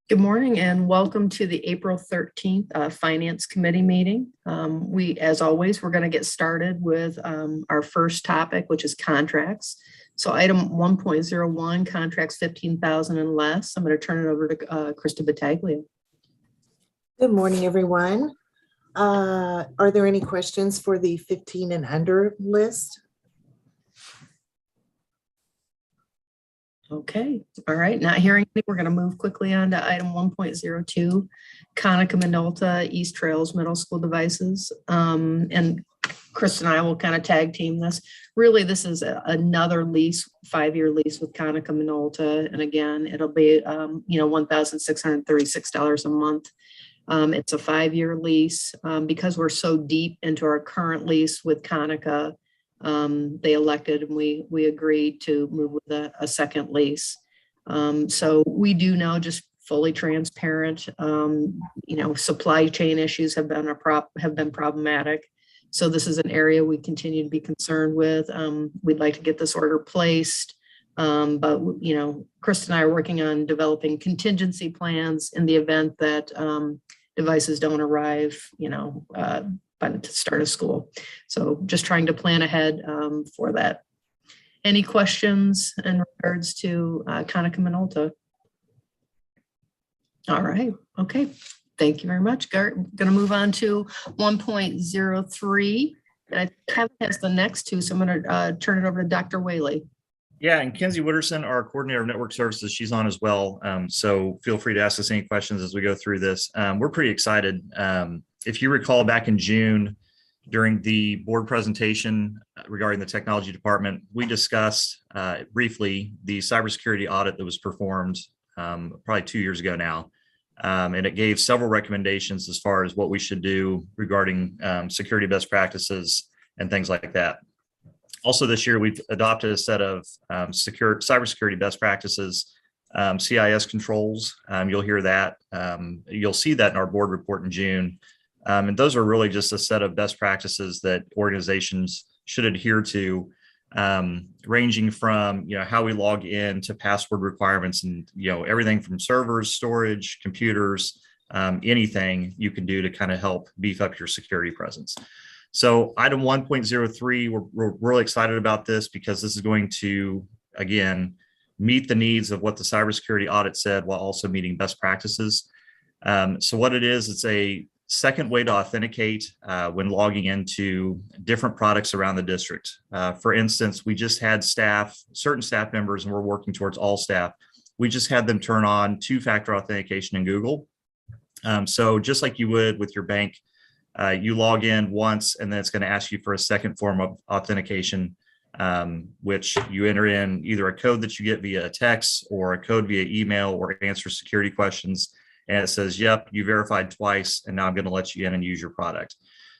Good morning and welcome to the April 13th Finance Committee meeting. As always, we're going to get started with our first topic, which is contracts. So item 1.01, contracts 15,000 and less. I'm going to turn it over to Krista Battaglia. Good morning, everyone. Are there any questions for the 15 and under list? Okay, all right, not hearing anything, we're going to move quickly on to item 1.02, Konica Minolta East Trails Middle School Devices. And Chris and I will kind of tag team this. Really, this is another lease, 5-year lease with Konica Minolta. And again, it'll be, $1,636 a month. It's a 5-year lease. Because we're so deep into our current lease with Konica, they elected and we agreed to move with a second lease. So we do know, just fully transparent, supply chain issues have been problematic. So this is an area we continue to be concerned with. We'd like to get this order placed. But Chris and I are working on developing contingency plans in the event that devices don't arrive, by the start of school. So just trying to plan ahead for that. Any questions in regards to Konica Minolta? All right, okay. Thank you very much. I'm gonna move on to 1.03. Kevin has the next two, so I'm gonna turn it over to Dr. Whaley. Yeah, and Kenzie Wooderson, our coordinator of network services, she's on as well. So feel free to ask us any questions as we go through this. We're pretty excited. If you recall back in June, during the board presentation regarding the technology department, we discussed briefly the cybersecurity audit that was performed probably 2 years ago now. And it gave several recommendations as far as what we should do regarding security best practices and things like that. Also this year, we've adopted a set of cybersecurity best practices, CIS controls. You'll hear that. You'll see that in our board report in June. And those are really just a set of best practices that organizations should adhere to, ranging from how we log in to password requirements and everything from servers, storage, computers, anything you can do to kind of help beef up your security presence. So item 1.03, we're really excited about this because this is going to, again, meet the needs of what the cybersecurity audit said while also meeting best practices. So what it is, it's a second way to authenticate when logging into different products around the district. For instance, we just had certain staff members, and we're working towards all staff. We just had them turn on two-factor authentication in Google. So just like you would with your bank, you log in once, and then it's going to ask you for a second form of authentication, which you enter in either a code that you get via a text or a code via email or answer security questions. And it says, yep, you verified twice, and now I'm going to let you in and use your product.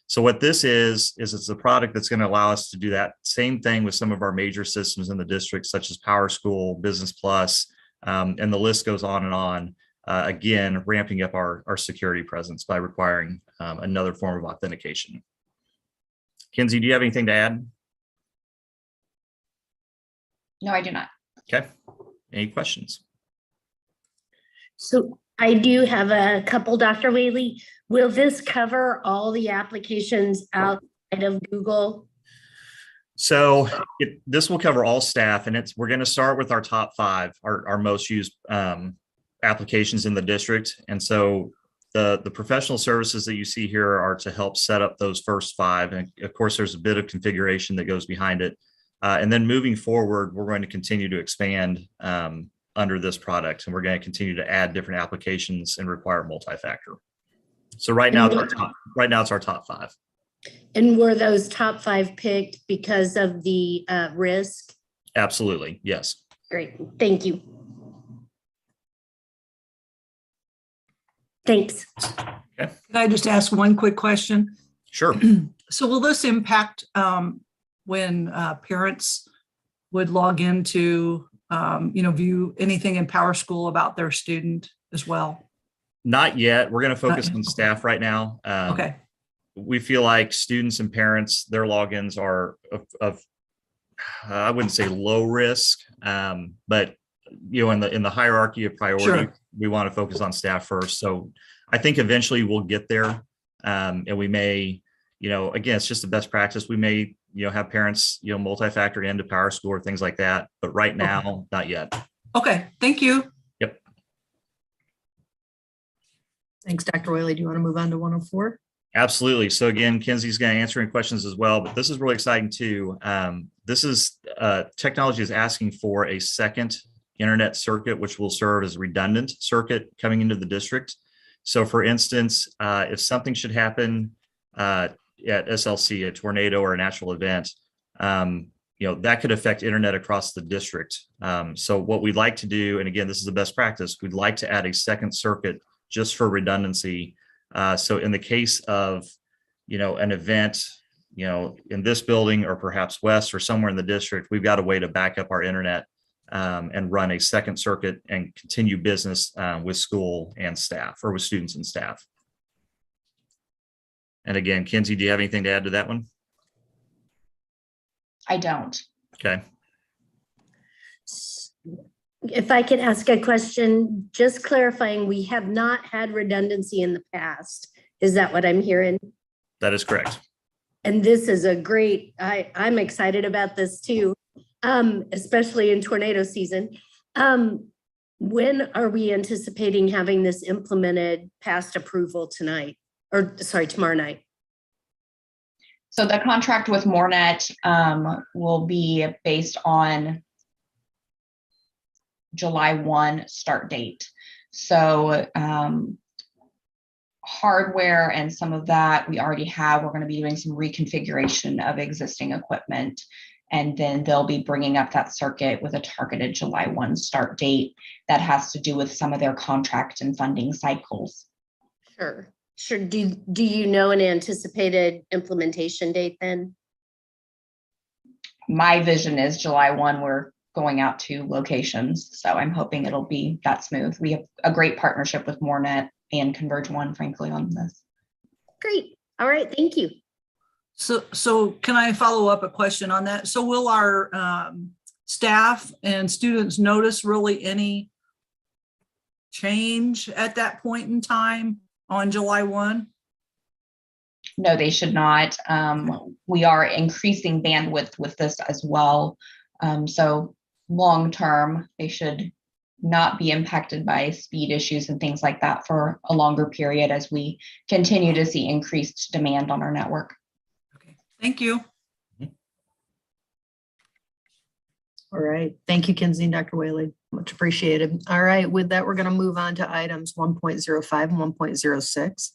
So what this is it's a product that's going to allow us to do that same thing with some of our major systems in the district, such as Power School, Business Plus, and the list goes on and on. Again, ramping up our security presence by requiring another form of authentication. Kenzie, do you have anything to add? No, I do not. Okay. Any questions? So I do have a couple, Dr. Whaley. Will this cover all the applications outside of Google? So this will cover all staff, and we're going to start with our top 5, our most used applications in the district. And so the professional services that you see here are to help set up those first 5. And of course, there's a bit of configuration that goes behind it. And then moving forward, we're going to continue to expand under this product, and we're going to continue to add different applications and require multi-factor. So right now, it's our top 5. And were those top 5 picked because of the risk? Absolutely, yes. Great, thank you. Thanks. Okay. Can I just ask one quick question? Sure. So will this impact when parents would log into, view anything in Power School about their student as well? Not yet. We're going to focus on staff right now. Okay. We feel like students and parents, their logins are of I wouldn't say low risk, but in the hierarchy of priority, Sure. we want to focus on staff first. So I think eventually we'll get there. And we may, again, it's just the best practice. We may, have parents, multi-factor into Power School or things like that. But right now, not yet. Okay, thank you. Yep. Thanks, Dr. Whaley. Do you want to move on to 104? Absolutely. So again, Kenzie's going to answer any questions as well, but this is really exciting too. This is technology is asking for a second internet circuit, which will serve as a redundant circuit coming into the district. So for instance, if something should happen at SLC, a tornado or a natural event, that could affect internet across the district. So what we'd like to do, and again, this is the best practice, we'd like to add a second circuit just for redundancy. So in the case of, an event, in this building or perhaps west or somewhere in the district, we've got a way to back up our internet and run a second circuit and continue business with school and staff, or with students and staff. And again, Kenzie, do you have anything to add to that one? I don't. Okay. If I could ask a question, just clarifying, we have not had redundancy in the past. Is that what I'm hearing? That is correct. And this is a great, I'm excited about this too, especially in tornado season. When are we anticipating having this implemented past approval tonight? Or sorry, tomorrow night? So the contract with Mornet will be based on July 1 start date. So hardware and some of that we already have. We're going to be doing some reconfiguration of existing equipment, and then they'll be bringing up that circuit with a targeted July 1 start date that has to do with some of their contract and funding cycles. Sure. Do you know an anticipated implementation date then? My vision is July 1, we're going out to locations. So I'm hoping it'll be that smooth. We have a great partnership with Mornet and Converge One, frankly, on this. Great. All right. Thank you. So can I follow up a question on that? So will our staff and students notice really any change at that point in time on July 1? No, they should not. We are increasing bandwidth with this as well. So long term, they should not be impacted by speed issues and things like that for a longer period as we continue to see increased demand on our network. Okay, thank you. All right. Thank you, Kenzie and Dr. Whaley. Much appreciated. All right. With that, we're going to move on to items 1.05 and 1.06.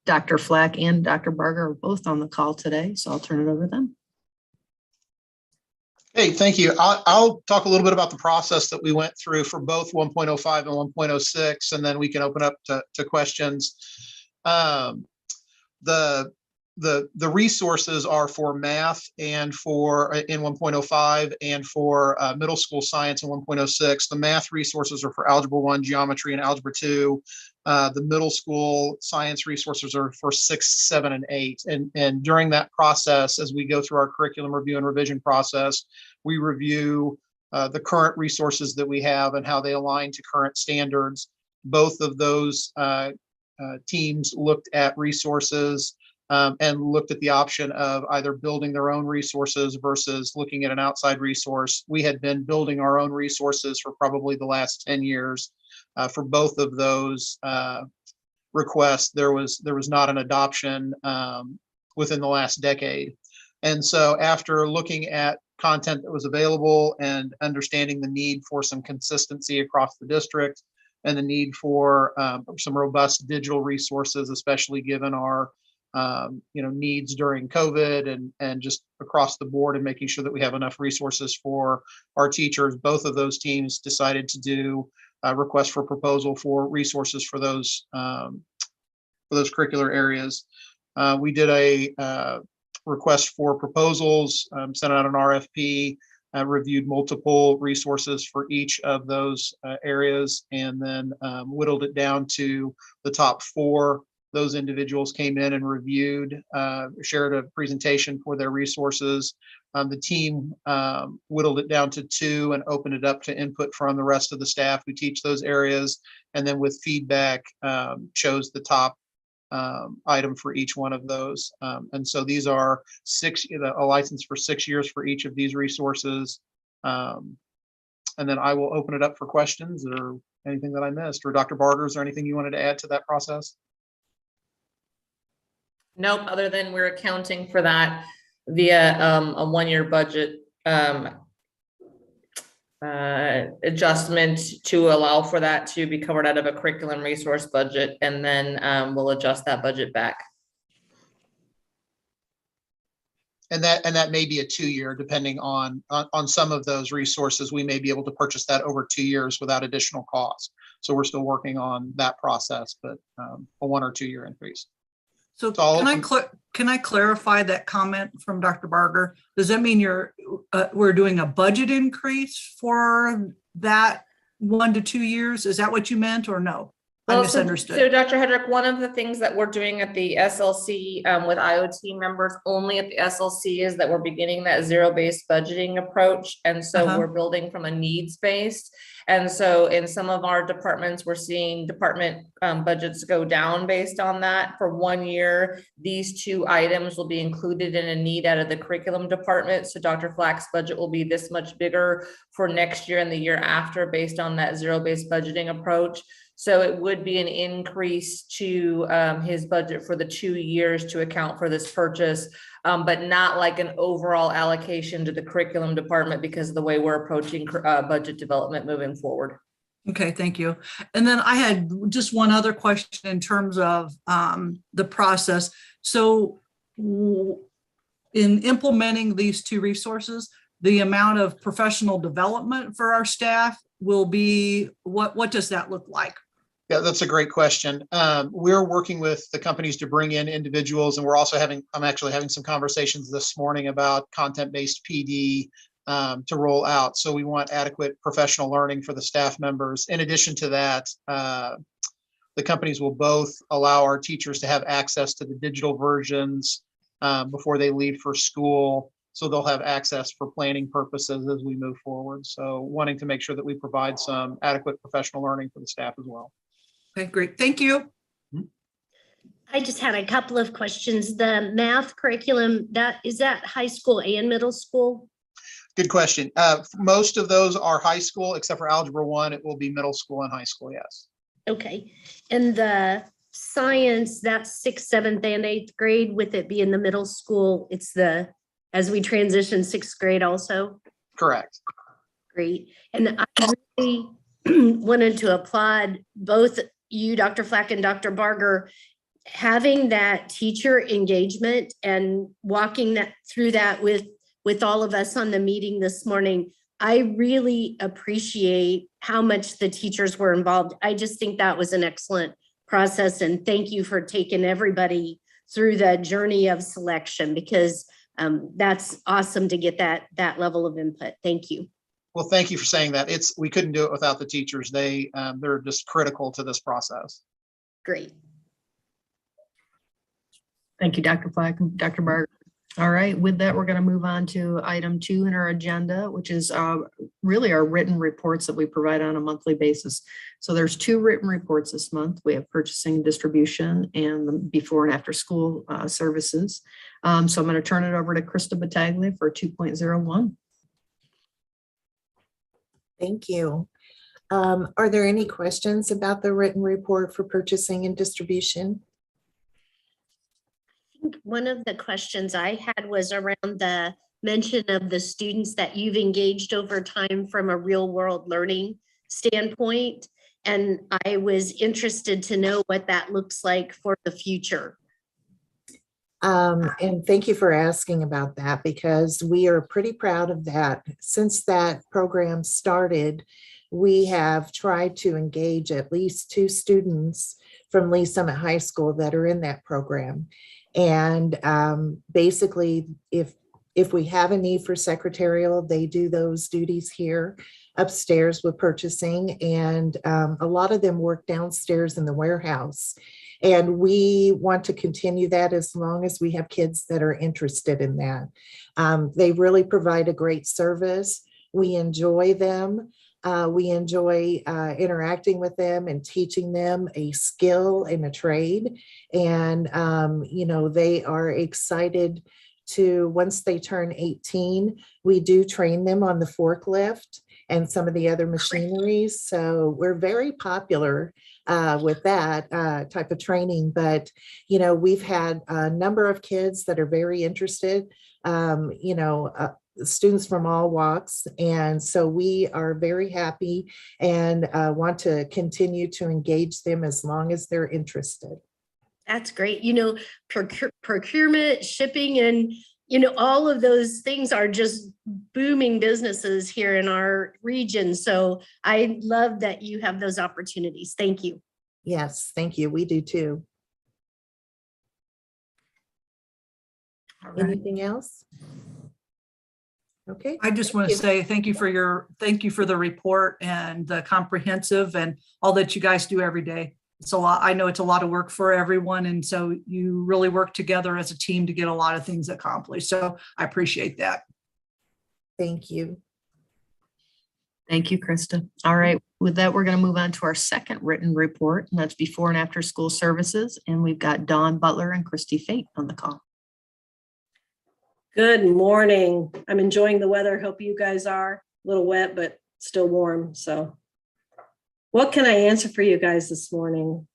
Dr. Flack and Dr. Barger are both on the call today, so I'll turn it over to them. Hey, thank you. I'll talk a little bit about the process that we went through for both 1.05 and 1.06, and then we can open up to questions. The resources are for math and for in 1.05 and for middle school science in 1.06. The math resources are for Algebra 1, Geometry, and Algebra 2. The middle school science resources are for 6, 7, and 8. And during that process, as we go through our curriculum review and revision process, we review the current resources that we have and how they align to current standards. Both of those teams looked at resources and looked at the option of either building their own resources versus looking at an outside resource. We had been building our own resources for probably the last 10 years. For both of those requests, there was not an adoption within the last decade. And so after looking at content that was available and understanding the need for some consistency across the district and the need for some robust digital resources, especially given our needs during COVID and just across the board, and making sure that we have enough resources for our teachers, both of those teams decided to do a request for proposal for resources for those curricular areas. We did a request for proposals, sent out an RFP, reviewed multiple resources for each of those areas, and then whittled it down to the top 4. Those individuals came in and reviewed, shared a presentation for their resources, The team whittled it down to 2 and opened it up to input from the rest of the staff who teach those areas. And then with feedback, chose the top item for each one of those. And so these are a license for 6 years for each of these resources. And then I will open it up for questions or anything that I missed. Or Dr. Barger, is there anything you wanted to add to that process? Nope, other than we're accounting for that via a 1-year budget adjustment to allow for that to be covered out of a curriculum resource budget, and then we'll adjust that budget back. And that may be a 2-year, depending on some of those resources. We may be able to purchase that over 2 years without additional cost. So we're still working on that process, but a 1 or 2 year increase. So So can I clarify that comment from Dr. Barger? Does that mean we're doing a budget increase for that 1 to 2 years? Is that what you meant, or no? I So misunderstood. Dr. Hedrick, one of the things that we're doing at the SLC with IoT members only at the SLC is that we're beginning that zero-based budgeting approach. And so we're building from a needs-based. And so in some of our departments, we're seeing department budgets go down based on that. For 1 year, these 2 items will be included in a need out of the curriculum department. So Dr. Flack's budget will be this much bigger for next year and the year after based on that zero-based budgeting approach. So it would be an increase to his budget for the 2 years to account for this purchase, but not like an overall allocation to the curriculum department because of the way we're approaching budget development moving forward. Okay, thank you. And then I had just one other question in terms of the process. So in implementing these 2 resources, the amount of professional development for our staff will be, what does that look like? Yeah, that's a great question. We're working with the companies to bring in individuals, and I'm actually having some conversations this morning about content-based PD to roll out. So we want adequate professional learning for the staff members. In addition to that, the companies will both allow our teachers to have access to the digital versions before they leave for school. So they'll have access for planning purposes as we move forward. So wanting to make sure that we provide some adequate professional learning for the staff as well. Okay, great. Thank you. I just had a couple of questions. The math curriculum, is that high school and middle school? Good question. Most of those are high school, except for Algebra 1. It will be middle school and high school, yes. Okay. And the science, that's 6th, 7th, and 8th grade, with it being the middle school, it's as we transition 6th grade also? Correct. Great. And I really wanted to applaud both you, Dr. Flack, and Dr. Barger, having that teacher engagement and walking through that with all of us on the meeting this morning. I really appreciate how much the teachers were involved. I just think that was an excellent process, and thank you for taking everybody through the journey of selection, because that's awesome to get that level of input. Thank you. Well, thank you for saying that. We couldn't do it without the teachers. They're just critical to this process. Great. Thank you, Dr. Flack and Dr. Barger. All right, with that, we're going to move on to item 2 in our agenda, which is really our written reports that we provide on a monthly basis. So there's 2 written reports this month. We have purchasing and distribution and the before and after school services. So I'm going to turn it over to Krista Battaglia for 2.01. Thank you. Are there any questions about the written report for purchasing and distribution? I think one of the questions I had was around the mention of the students that you've engaged over time from a real world learning standpoint. And I was interested to know what that looks like for the future. And thank you for asking about that, because we are pretty proud of that. Since that program started, we have tried to engage at least 2 students from Lee Summit High School that are in that program. And basically, if we have a need for secretarial, they do those duties here upstairs with purchasing. And a lot of them work downstairs in the warehouse. And we want to continue that as long as we have kids that are interested in that. They really provide a great service. We enjoy them. We enjoy interacting with them and teaching them a skill and a trade. And, you know, they are excited to, once they turn 18, we do train them on the forklift and some of the other machineries. So we're very popular with that type of training. But, you know, we've had a number of kids that are very interested, you know, students from all walks. And so we are very happy and want to continue to engage them as long as they're interested. That's great. You know, procurement, shipping, and, you know, all of those things are just booming businesses here in our region. So I love that you have those opportunities. Thank you. Yes, thank you. We do too. Anything else? Okay. I just want to say thank you for the report and the comprehensive and all that you guys do every day. It's a lot. I know it's a lot of work for everyone. And so you really work together as a team to get a lot of things accomplished. So I appreciate that. Thank you. Thank you, Krista. All right, with that, we're going to move on to our second written report, and that's before and after school services. And we've got Dawn Butler and Christy Fate on the call. Good morning. I'm enjoying the weather. Hope you guys are. A little wet, but still warm. So what can I answer for you guys this morning?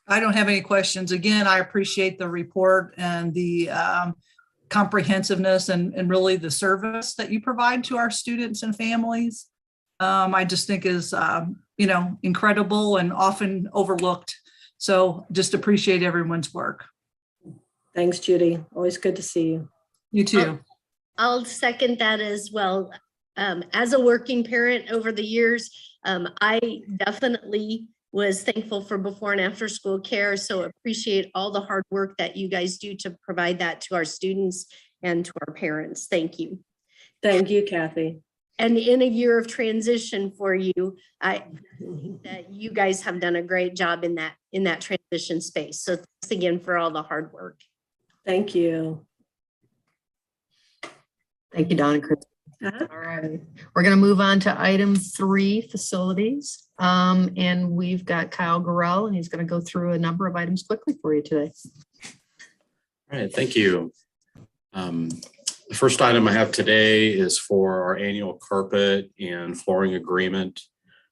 I don't have any questions. Again, I appreciate the report and the comprehensiveness and really the service that you provide to our students and families. I just think is, you know, incredible and often overlooked. So just appreciate everyone's work. Thanks, Judy. Always good to see you. You too. I'll second that as well. As a working parent over the years, I definitely was thankful for before and after school care. So appreciate all the hard work that you guys do to provide that to our students and to our parents. Thank you. Thank you, Kathy. And in a year of transition for you, I think that you guys have done a great job in that transition space. So thanks again for all the hard work. Thank you. Thank you, Dawn and Chris. All right, we're going to move on to item 3, facilities. And we've got Kyle Gorell, and he's going to go through a number of items quickly for you today. All right, thank you. The first item I have today is for our annual carpet and flooring agreement.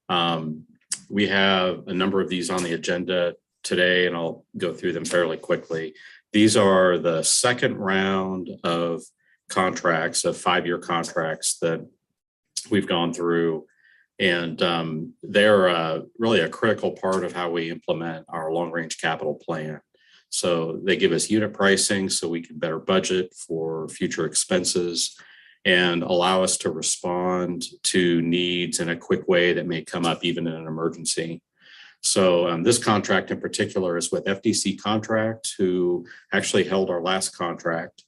We have a number of these on the agenda today, and I'll go through them fairly quickly. These are the second round of contracts, of 5-year contracts that we've gone through. And they're really a critical part of how we implement our long-range capital plan. So they give us unit pricing so we can better budget for future expenses and allow us to respond to needs in a quick way that may come up even in an emergency. So this contract in particular is with FDC Contract, who actually held our last contract.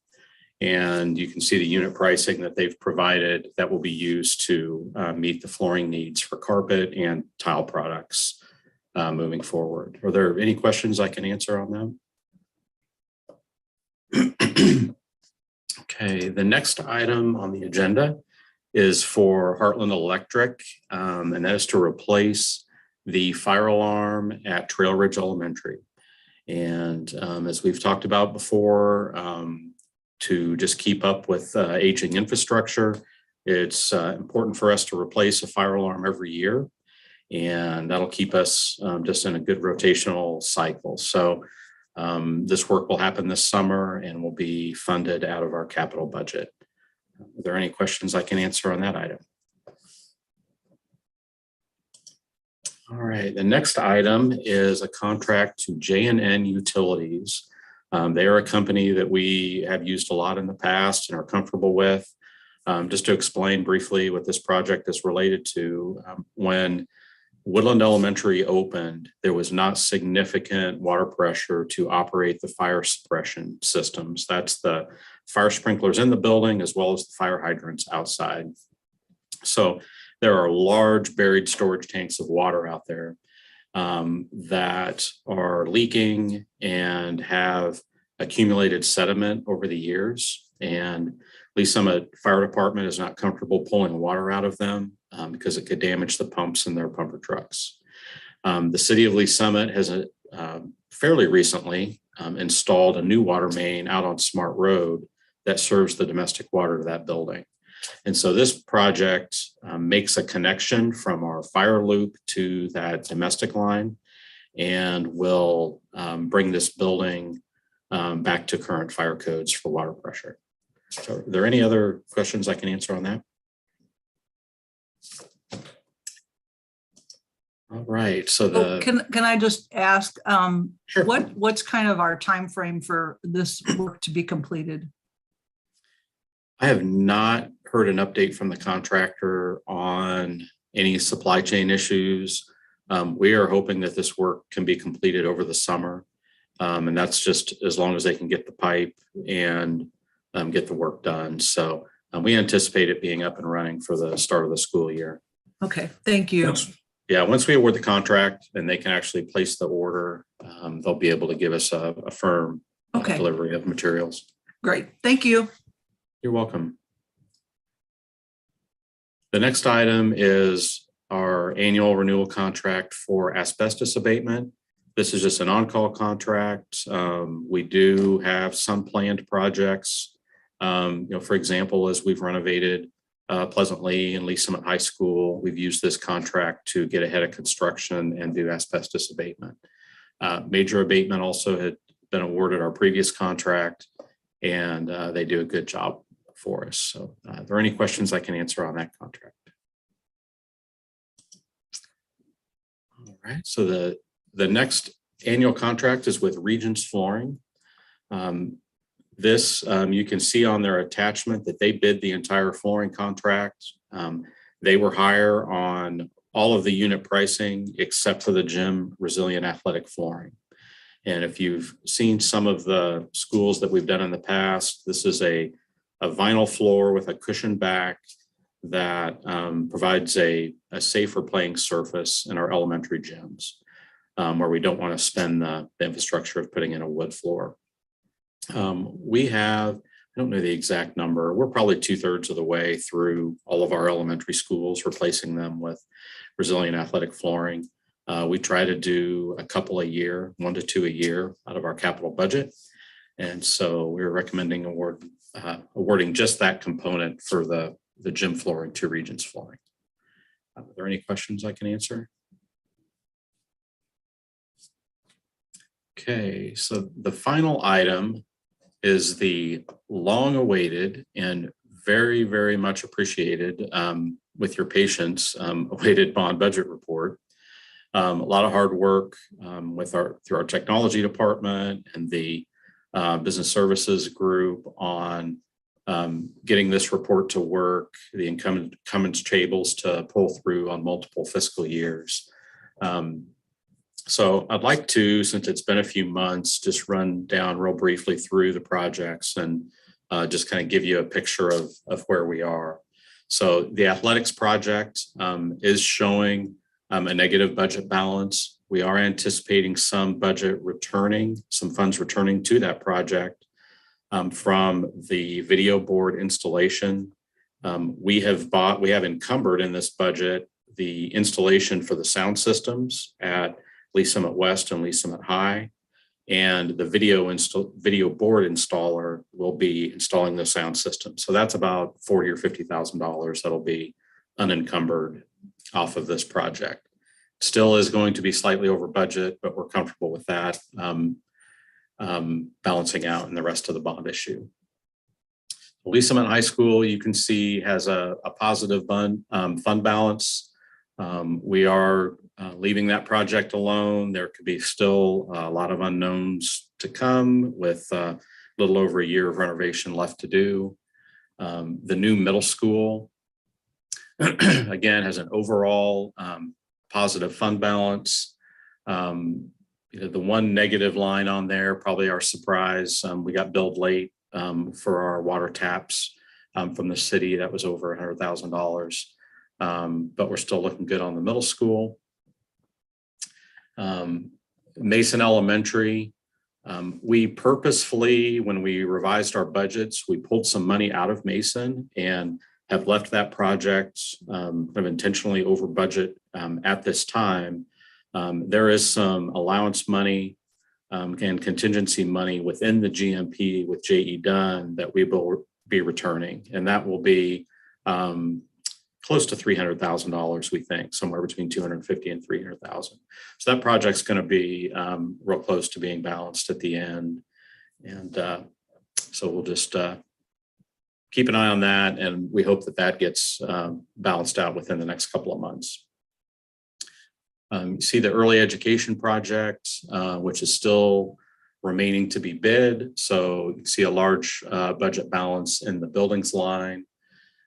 And you can see the unit pricing that they've provided that will be used to meet the flooring needs for carpet and tile products moving forward. Are there any questions I can answer on them? Okay, the next item on the agenda is for Heartland Electric, and that is to replace the fire alarm at Trail Ridge Elementary. And as we've talked about before, to just keep up with aging infrastructure, it's important for us to replace a fire alarm every year, and that'll keep us just in a good rotational cycle. So this work will happen this summer and will be funded out of our capital budget. Are there any questions I can answer on that item? All right, the next item is a contract to Jnn Utilities. They are a company that we have used a lot in the past and are comfortable with. Just to explain briefly what this project is related to, when Woodland Elementary opened, there was not significant water pressure to operate the fire suppression systems. That's the fire sprinklers in the building as well as the fire hydrants outside. So there are large buried storage tanks of water out there that are leaking and have accumulated sediment over the years. And Lee Summit Fire Department is not comfortable pulling water out of them because it could damage the pumps in their pumper trucks. The city of Lee Summit has fairly recently installed a new water main out on Smart Road that serves the domestic water to that building. And so this project makes a connection from our fire loop to that domestic line and will bring this building back to current fire codes for water pressure. So are there any other questions I can answer on that? All right, so Can I just ask, Sure. what's kind of our time frame for this work to be completed? I have not heard an update from the contractor on any supply chain issues. We are hoping that this work can be completed over the summer. And that's just as long as they can get the pipe and get the work done. So we anticipate it being up and running for the start of the school year. Okay, thank you. Once we award the contract and they can actually place the order, they'll be able to give us a firm delivery of materials. Great, thank you. You're welcome. The next item is our annual renewal contract for asbestos abatement. This is just an on-call contract. We do have some planned projects. For example, as we've renovated Pleasantly and Lee Summit High School, we've used this contract to get ahead of construction and do asbestos abatement. Major Abatement also had been awarded our previous contract, and they do a good job for us. So are there any questions I can answer on that contract? All right, so the next annual contract is with Regents Flooring. This, you can see on their attachment that they bid the entire flooring contract. They were higher on all of the unit pricing except for the gym resilient athletic flooring. And if you've seen some of the schools that we've done in the past, this is a vinyl floor with a cushioned back that provides a safer playing surface in our elementary gyms where we don't want to spend the infrastructure of putting in a wood floor. We have, I don't know the exact number, we're probably 2/3 of the way through all of our elementary schools, replacing them with resilient athletic flooring. We try to do a couple a year, 1 to 2 a year out of our capital budget. And so we're recommending awarding just that component for the gym flooring to Regents Flooring. Are there any questions I can answer? Okay, so the final item is the long-awaited and very, very much appreciated with your patience awaited bond budget report. A lot of hard work through our technology department and the business services group on getting this report to work, the incumbents tables to pull through on multiple fiscal years. So I'd like to, since it's been a few months, just run down real briefly through the projects and just kind of give you a picture of where we are. So the athletics project is showing a negative budget balance. We are anticipating some funds returning to that project from the video board installation. We have encumbered in this budget the installation for the sound systems at Lee Summit West and Lee Summit High, and the video board installer will be installing the sound system. So that's about $40,000 or $50,000 that'll be unencumbered off of this project. Still is going to be slightly over budget, but we're comfortable with that balancing out in the rest of the bond issue. Lee Summit High School, you can see, has a positive fund balance. We are leaving that project alone. There could be still a lot of unknowns to come with a little over a year of renovation left to do. The new middle school, again, has an overall positive fund balance. The one negative line on there, probably our surprise, we got billed late for our water taps from the city. That was over $100,000. but we're still looking good on the middle school. Mason Elementary, we purposefully, when we revised our budgets, we pulled some money out of Mason and have left that project kind of intentionally over budget at this time. There is some allowance money and contingency money within the GMP with J.E. Dunn that we will be returning, and that will be close to $300,000, we think, somewhere between $250,000 and $300,000. So that project's going to be real close to being balanced at the end, and so we'll just keep an eye on that, and we hope that that gets balanced out within the next couple of months. You see the early education project, which is still remaining to be bid. So you can see a large budget balance in the buildings line.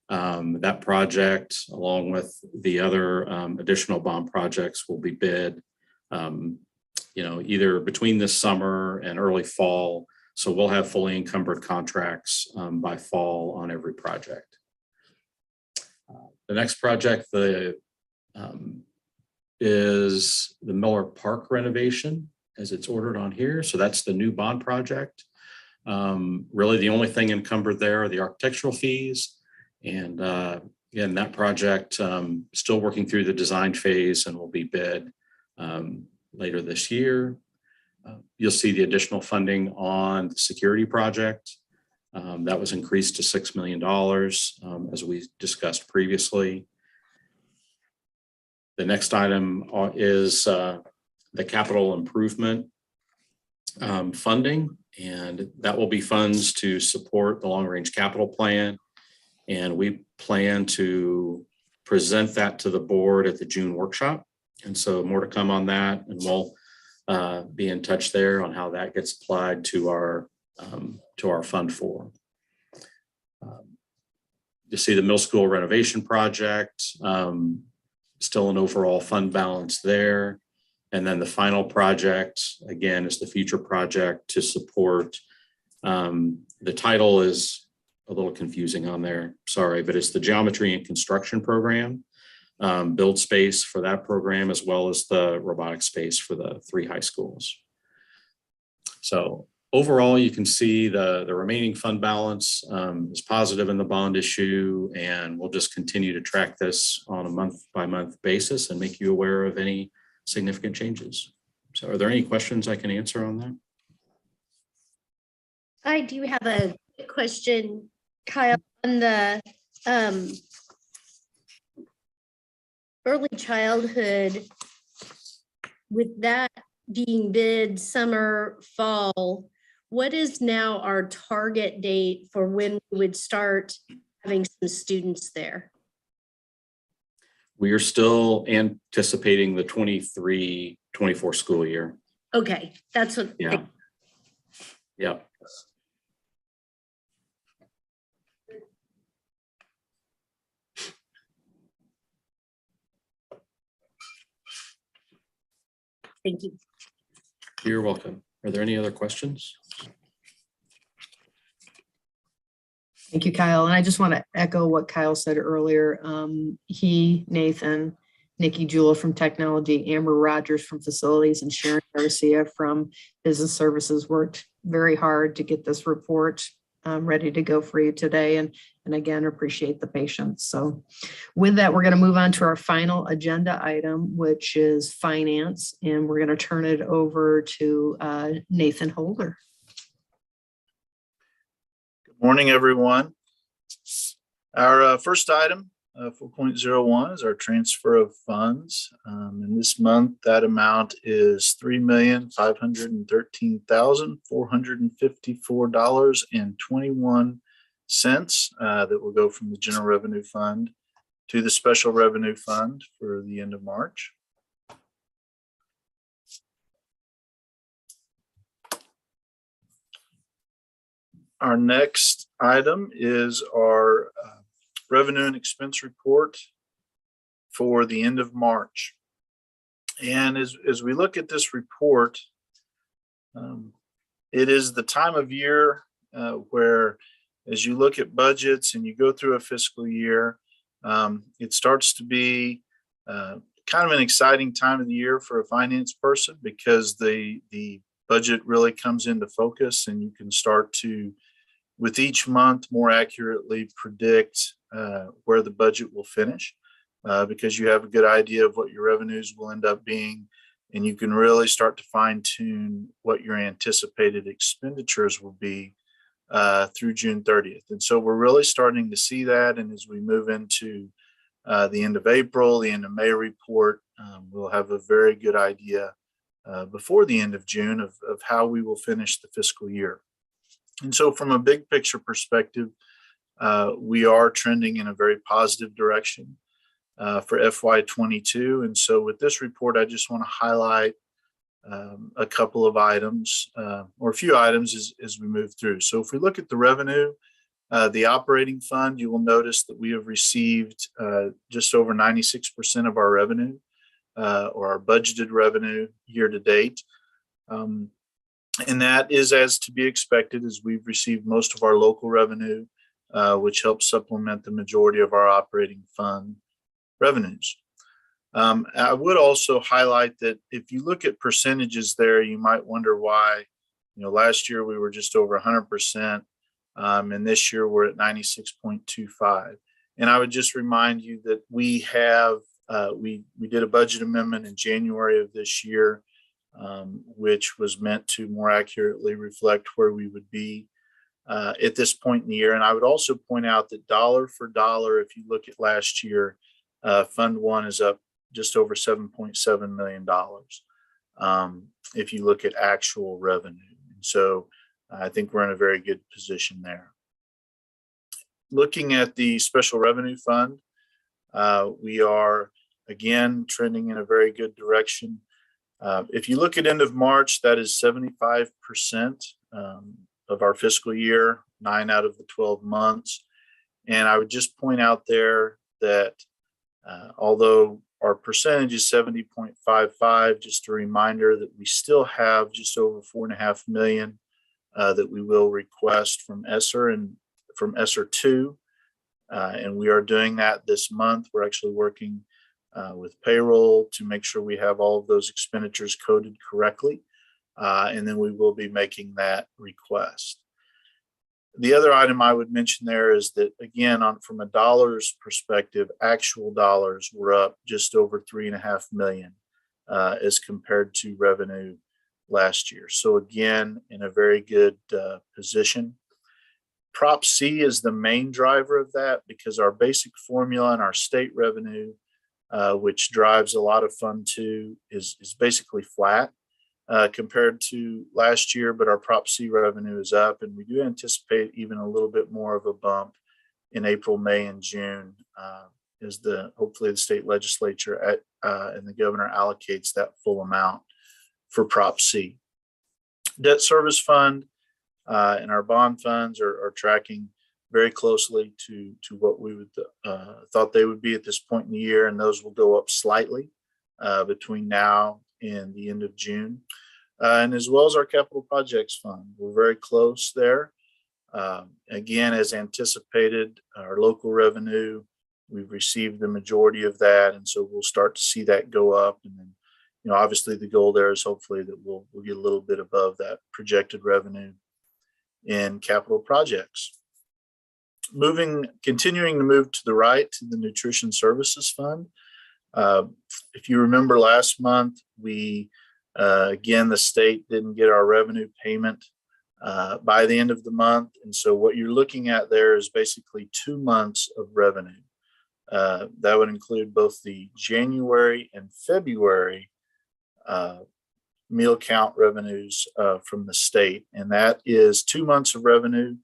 That project, along with the other additional bond projects, will be bid, either between this summer and early fall. So we'll have fully encumbered contracts by fall on every project. The next project is the Miller Park renovation, as it's ordered on here. So that's the new bond project. Really, the only thing encumbered there are the architectural fees. And again, that project still working through the design phase and will be bid later this year. You'll see the additional funding on the security project. That was increased to $6 million, as we discussed previously. The next item is the capital improvement funding, and that will be funds to support the long-range capital plan. And we plan to present that to the board at the June workshop. And so more to come on that, and we'll be in touch there on how that gets applied to our Fund 4. You see the middle school renovation project, still an overall fund balance there. And then the final project, again, is the future project to support. The title is a little confusing on there, sorry, but it's the Geometry and Construction Program. Build space for that program, as well as the robotic space for the 3 high schools. So overall, you can see the remaining fund balance is positive in the bond issue, and we'll just continue to track this on a month-by-month basis and make you aware of any significant changes. So are there any questions I can answer on that? I do have a question, Kyle, on the early childhood, with that being bid summer, fall, what is now our target date for when we would start having some students there? We are still anticipating the 23-24 school year. Okay, that's what. Yeah. Yeah. Thank you. You're welcome. Are there any other questions? Thank you, Kyle. And I just want to echo what Kyle said earlier. Nathan, Nikki Jewell from Technology, Amber Rogers from Facilities, and Sharon Garcia from Business Services worked very hard to get this report ready to go for you today. And again, appreciate the patience. So with that, we're going to move on to our final agenda item, which is finance. And we're going to turn it over to Nathan Holder. Good morning, everyone. Our first item, 4.01, is our transfer of funds. And this month, that amount is $3,513,454.21 that will go from the General Revenue Fund to the Special Revenue Fund for the end of March. Our next item is our revenue and expense report for the end of March. And as we look at this report, it is the time of year where, as you look at budgets and you go through a fiscal year, It starts to be kind of an exciting time of the year for a finance person because the budget really comes into focus, and you can start to, with each month, more accurately predict where the budget will finish because you have a good idea of what your revenues will end up being, and you can really start to fine tune what your anticipated expenditures will be through June 30th. And so we're really starting to see that. And as we move into the end of April, the end of May report, we'll have a very good idea before the end of June of how we will finish the fiscal year. And so from a big picture perspective, we are trending in a very positive direction for FY22. And so with this report, I just want to highlight a couple of items or a few items as we move through. So if we look at the revenue, the operating fund, you will notice that we have received just over 96% of our revenue or our budgeted revenue year to date. And that is as to be expected, as we've received most of our local revenue, which helps supplement the majority of our operating fund revenues. I would also highlight that if you look at percentages there, you might wonder why, last year we were just over 100%, and this year we're at 96.25. And I would just remind you that we have, we did a budget amendment in January of this year, which was meant to more accurately reflect where we would be at this point in the year. And I would also point out that dollar for dollar, if you look at last year, Fund 1 is up just over $7.7 million if you look at actual revenue. And so I think we're in a very good position there. Looking at the special revenue fund, we are again trending in a very good direction. If you look at end of March, that is 75% of our fiscal year, 9 out of the 12 months. And I would just point out there that although our percentage is 70.55, just a reminder that we still have just over $4.5 million that we will request from ESSER and from ESSER 2. And we are doing that this month. We're actually working with payroll to make sure we have all of those expenditures coded correctly. And then we will be making that request. The other item I would mention there is that, again, from a dollars perspective, actual dollars were up just over $3.5 million as compared to revenue last year. So again, in a very good position. Prop C is the main driver of that because our basic formula and our state revenue, which drives a lot of Fund 2, is basically flat compared to last year, but our Prop C revenue is up, and we do anticipate even a little bit more of a bump in April, May, and June as hopefully the state legislature and the governor allocates that full amount for Prop C. Debt service fund and our bond funds are tracking very closely to what we would thought they would be at this point in the year, and those will go up slightly between now and the end of June. And as well as our capital projects fund, we're very close there. Again, as anticipated, our local revenue, we've received the majority of that, and so we'll start to see that go up. And then, obviously the goal there is hopefully that we'll get a little bit above that projected revenue in capital projects. Continuing to move to the right to the nutrition services fund. If you remember last month, again, the state didn't get our revenue payment by the end of the month. And so what you're looking at there is basically 2 months of revenue. That would include both the January and February meal count revenues from the state. And that is 2 months of revenue.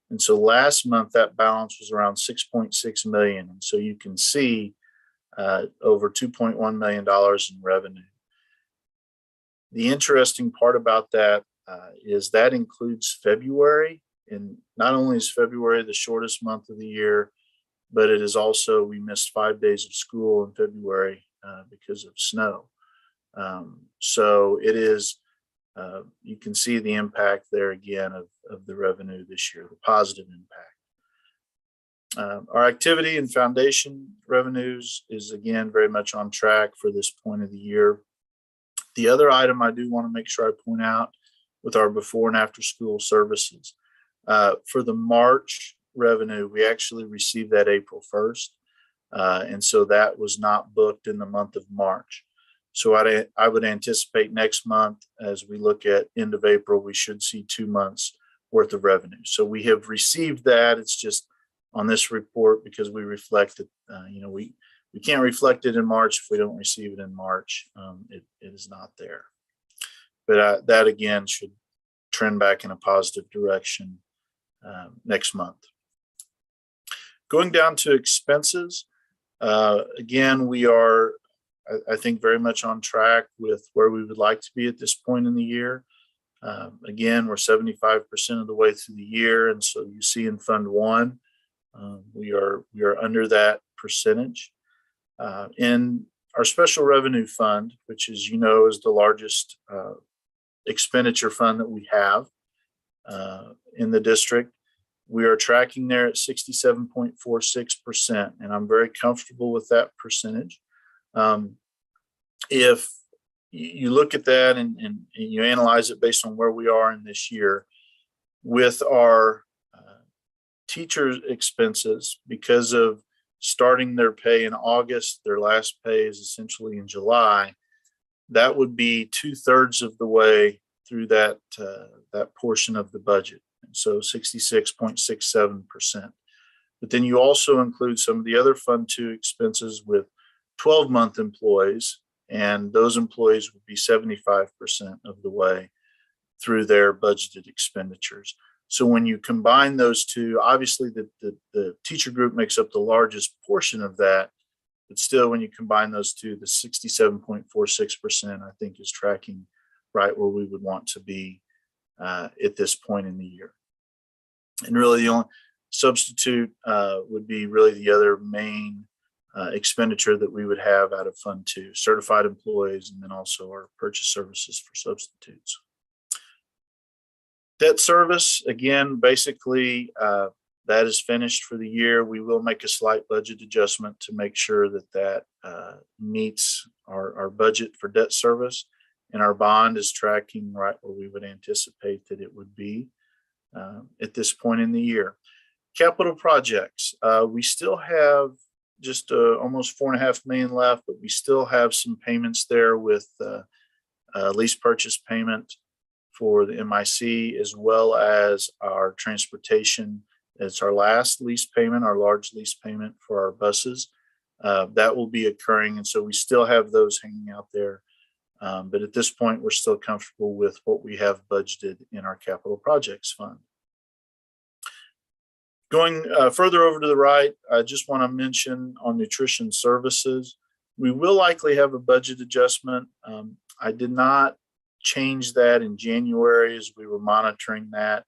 And so last month, that balance was around $6.6 million. And so you can see over $2.1 million in revenue. The interesting part about that is that includes February. And not only is February the shortest month of the year, but it is also, we missed 5 days of school in February because of snow. So it is, you can see the impact there again of the revenue this year, the positive impact. Our activity and foundation revenues is again very much on track for this point of the year. The other item I do want to make sure I point out with our before and after school services. For the March revenue, we actually received that April 1st. And so that was not booked in the month of March. So I would anticipate next month, as we look at end of April, we should see 2 months worth of revenue. So we have received that. It's just on this report because we reflected, we can't reflect it in March if we don't receive it in March. It is not there. But that again should trend back in a positive direction next month. Going down to expenses, again, we are, I think, very much on track with where we would like to be at this point in the year. Again, we're 75% of the way through the year. And so you see in Fund 1, we are under that percentage. In our special revenue fund, which is the largest expenditure fund that we have in the district, we are tracking there at 67.46%, and I'm very comfortable with that percentage. If you look at that and you analyze it based on where we are in this year, with our teachers' expenses, because of starting their pay in August, their last pay is essentially in July, that would be 2/3 of the way through that portion of the budget. And so 66.67%. But then you also include some of the other Fund 2 expenses with 12-month employees, and those employees would be 75% of the way through their budgeted expenditures. So when you combine those two, obviously the teacher group makes up the largest portion of that, but still when you combine those two, the 67.46% I think is tracking right where we would want to be at this point in the year. And really the only substitute would be really the other main expenditure that we would have out of Fund 2, certified employees, and then also our purchase services for substitutes. Debt service, again, basically that is finished for the year. We will make a slight budget adjustment to make sure that meets our budget for debt service, and our bond is tracking right where we would anticipate that it would be at this point in the year. Capital projects, we still have just almost $4.5 million left, but we still have some payments there with lease purchase payment for the MIC, as well as our transportation. It's our last lease payment, our large lease payment for our buses. That will be occurring, and so we still have those hanging out there. But at this point, we're still comfortable with what we have budgeted in our capital projects fund. Going further over to the right, I just want to mention on nutrition services, we will likely have a budget adjustment. I did not change that in January as we were monitoring that.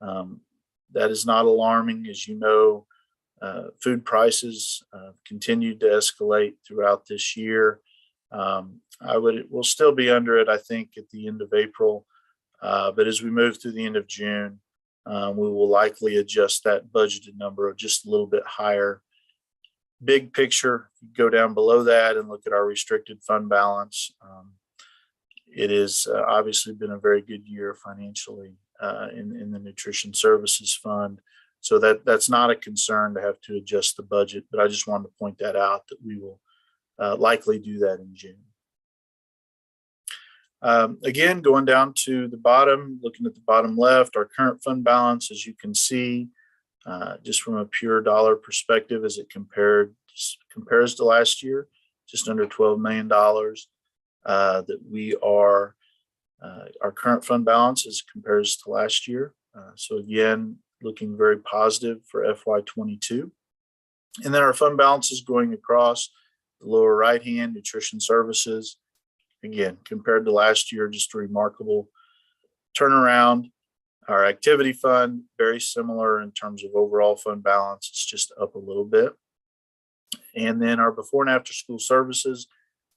That is not alarming. As you know, food prices continued to escalate throughout this year. We'll still be under it, I think, at the end of April. But as we move through the end of June, we will likely adjust that budgeted number just a little bit higher. Big picture, go down below that and look at our restricted fund balance. It has obviously been a very good year financially in the nutrition services fund. So that's not a concern to have to adjust the budget, but I just wanted to point that out, that we will likely do that in June. Again, going down to the bottom, looking at the bottom left, our current fund balance, as you can see, just from a pure dollar perspective, as it compares to last year, just under $12 million, that we are, our current fund balance as compares to last year. So again, looking very positive for FY22. And then our fund balance is going across the lower right hand, nutrition services. Again, compared to last year, just a remarkable turnaround. Our activity fund, very similar in terms of overall fund balance. It's just up a little bit. And then our before and after school services,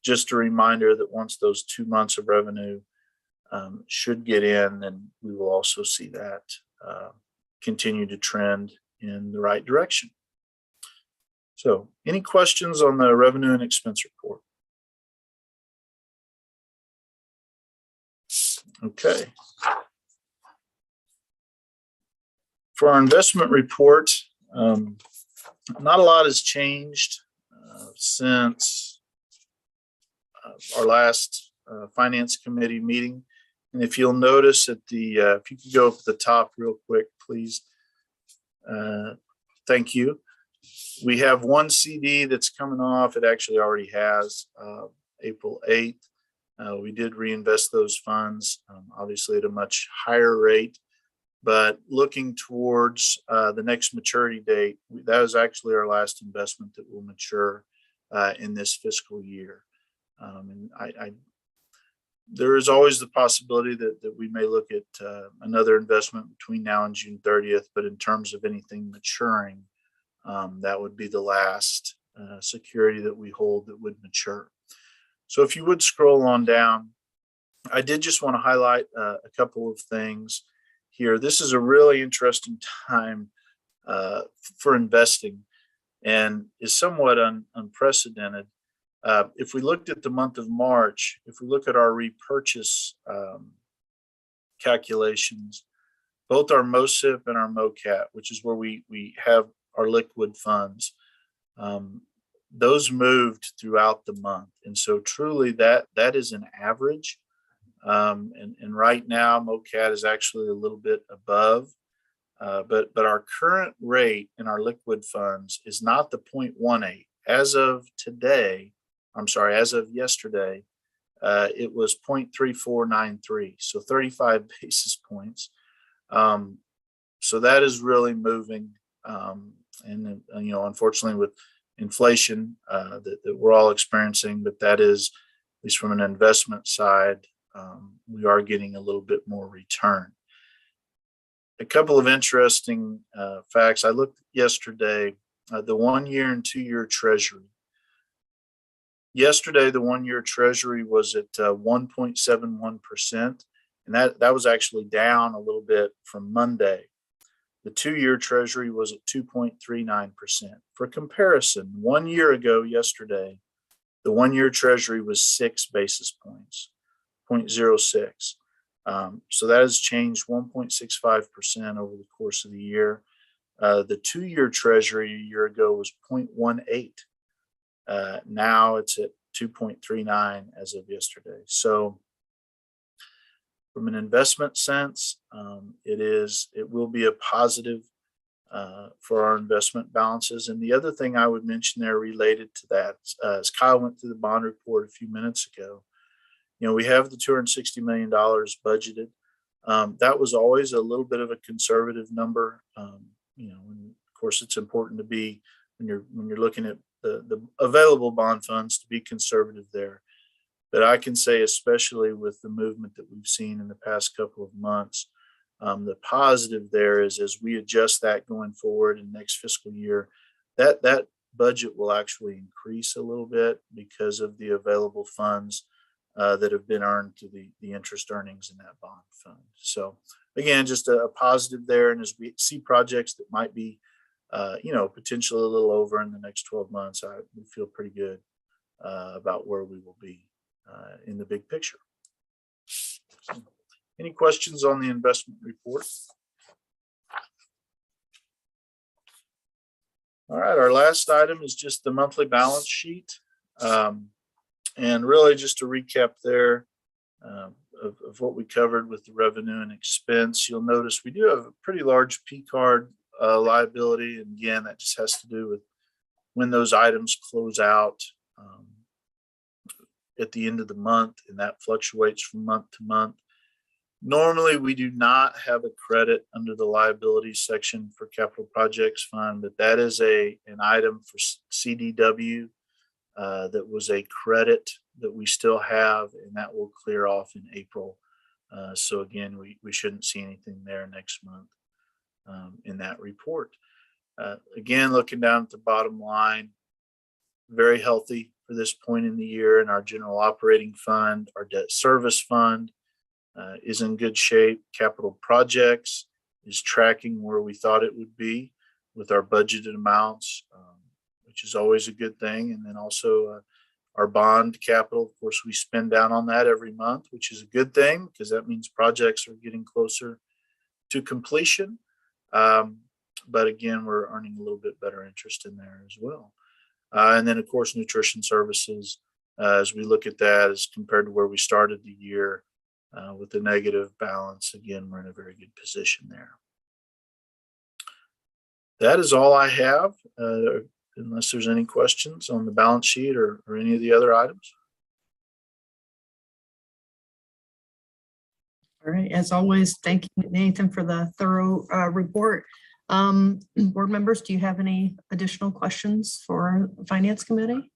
just a reminder that once those 2 months of revenue should get in, then we will also see that continue to trend in the right direction. So any questions on the revenue and expense report? Okay. For our investment report, not a lot has changed since our last finance committee meeting. And if you'll notice at the, if you could go up to the top real quick, please. Thank you. We have one CD that's coming off. It actually already has April 8th. We did reinvest those funds, obviously at a much higher rate. But looking towards the next maturity date, that is actually our last investment that will mature in this fiscal year. And there is always the possibility that we may look at another investment between now and June 30th. But in terms of anything maturing, that would be the last security that we hold that would mature. So if you would scroll on down, I did just want to highlight a couple of things here. This is a really interesting time for investing and is somewhat unprecedented. If we looked at the month of March, if we look at our repurchase calculations, both our MOSIP and our MOCAT, which is where we have our liquid funds, those moved throughout the month. And so truly that is an average. And right now MOCAT is actually a little bit above, but our current rate in our liquid funds is not the 0.18. As of today, I'm sorry, as of yesterday, it was 0.3493, so 35 basis points. So that is really moving. And you know, unfortunately with inflation that we're all experiencing, but that is, at least from an investment side, we are getting a little bit more return. A couple of interesting facts. I looked yesterday, the 1 year and 2 year treasury. Yesterday, the 1 year treasury was at 1.71%, and that was actually down a little bit from Monday. The 2 year treasury was at 2.39%. For comparison, 1 year ago yesterday, the 1 year treasury was 6 basis points, 0.06. So that has changed 1.65% over the course of the year. The 2 year treasury a year ago was 0.18. Now it's at 2.39 as of yesterday. So from an investment sense, it will be a positive for our investment balances. And the other thing I would mention there related to that, as Kyle went through the bond report a few minutes ago, you know, we have the $260 million budgeted. That was always a little bit of a conservative number. You know, and of course, it's important to be, when you're looking at the available bond funds, to be conservative there. But I can say, especially with the movement that we've seen in the past couple of months, the positive there is, as we adjust that going forward in next fiscal year, that budget will actually increase a little bit because of the available funds that have been earned through the interest earnings in that bond fund. So again, just a positive there. And as we see projects that might be, you know, potentially a little over in the next 12 months, we feel pretty good about where we will be in the big picture. So, any questions on the investment report? All right, our last item is just the monthly balance sheet. And really just to recap there of what we covered with the revenue and expense, you'll notice we do have a pretty large P-card liability. And again, that just has to do with when those items close out at the end of the month, and that fluctuates from month to month. Normally, we do not have a credit under the liabilities section for capital projects fund, but that is an item for CDW that was a credit that we still have, and that will clear off in April. So again, we shouldn't see anything there next month in that report. Again, looking down at the bottom line, very healthy for this point in the year, and our general operating fund, our debt service fund is in good shape. Capital projects is tracking where we thought it would be with our budgeted amounts, which is always a good thing. And then also our bond capital, of course, we spend down on that every month, which is a good thing because that means projects are getting closer to completion. But again, we're earning a little bit better interest in there as well. And then, of course, nutrition services, as we look at that as compared to where we started the year with a negative balance, again, we're in a very good position there. That is all I have, unless there's any questions on the balance sheet or any of the other items. All right, as always, thank you, Nathan, for the thorough report. Board members, do you have any additional questions for the Finance Committee?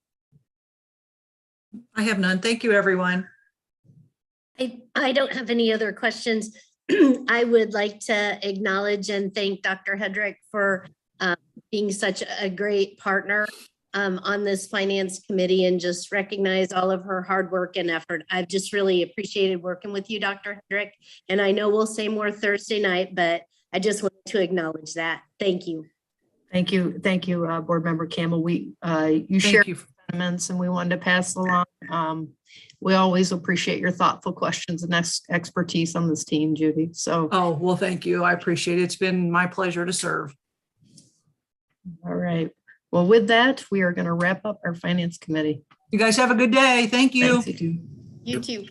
I have none. Thank you, everyone. I don't have any other questions. I would like to acknowledge and thank Dr. Hedrick for being such a great partner on this Finance Committee, and just recognize all of her hard work and effort. I've just really appreciated working with you, Dr. Hedrick, and I know we'll say more Thursday night, but I just wanted to acknowledge that. Thank you. Thank you, Board Member Campbell. You shared sentiments, and we wanted to pass along. We always appreciate your thoughtful questions and expertise on this team, Judy. So, oh, well, thank you. I appreciate it. It's been my pleasure to serve. All right. Well, with that, we are going to wrap up our Finance Committee. You guys have a good day. Thank you. Thanks, you too. You too.